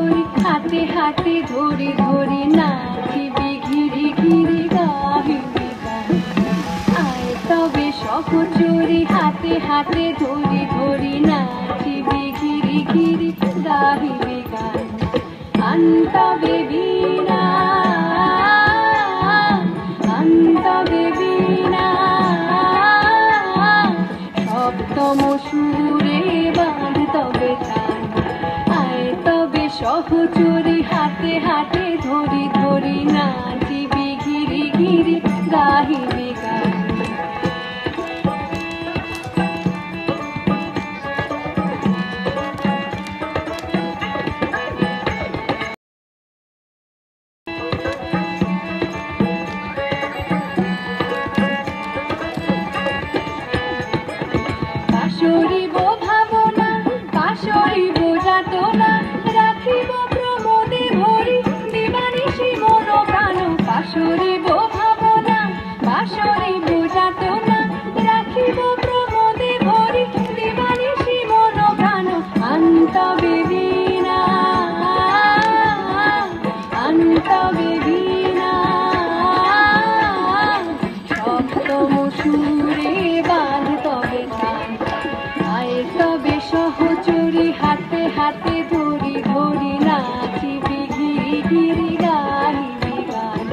সহচরি হাতে হাতে ধরি ধরি নাচিবি ঘিরি ঘিরি গাহিবি গান। আয় তবে সহচরি হাতে হাতে ধরি ধরি নাচিবি ঘিরি ঘিরি গাহিবি গান। আনতবে বীণা আনতবে বীণা সপ্তম সুরে বাঁধ তবে টান। আয় তবে সহচরি হাতে হাতে ধরি ধরি নাচিবি ঘিরি ঘিরি গাহিবি গান। পাশরিব ভাবনা পাশরিব যাতনা রাখিব প্রমোদে ভরি দিবানিশি মন প্রাণ। পাশরিব ভাবনা পাশরিব যাতনা রাখিব প্রমোদে ভরি দিবানিশি মন প্রাণ। আনতবে বীণা আনতবে বীণা সপ্তম সুরে বাঁধ তবে টান। আয় তবে সহচরি হাতে হাতে ধরি ধরি নাচিবি ঘিরি ঘিরি গাহিবি গান।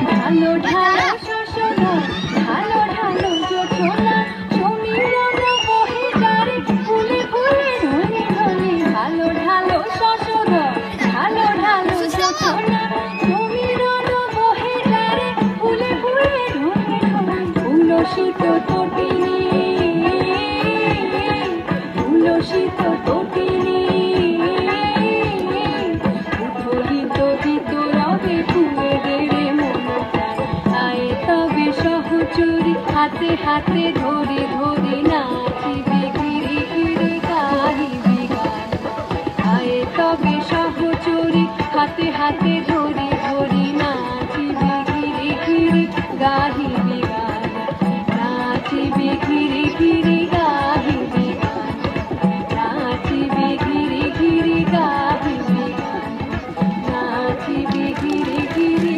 ঢালো ঢালো শশধর ঢালো ঢালো জোছনা সমীরণ বহে তারে ফুলে ফুলে ধ্বনি ধ্বনি। ঢালো ঢালো শশধর ঢালো ঢালো জোছনা সমীরণ বহে তারে ফুলে ফুলে ধ্বনি ধ্বনি। উলসিত তটিনী উলসিত তটিনী উথলিত ভিতরবে ফুলে দেরে মন প্রাণ। আয় তবে সহচরি হাতে হাতে ধরি ধরি নাচিবি ঘিরি ঘিরি গাহিবি গান। আয় তবে সহচরি হাতে হাতে ধরি ধরি নাচিবি ঘিরি ঘিরি গাহিবি গান। নাচিবি ঘিরি ঘিরি গাহিবি গান। নাচিবি ঘিরি ঘিরি গাহিবি গান। নাচিবি ঘিরি ঘিরি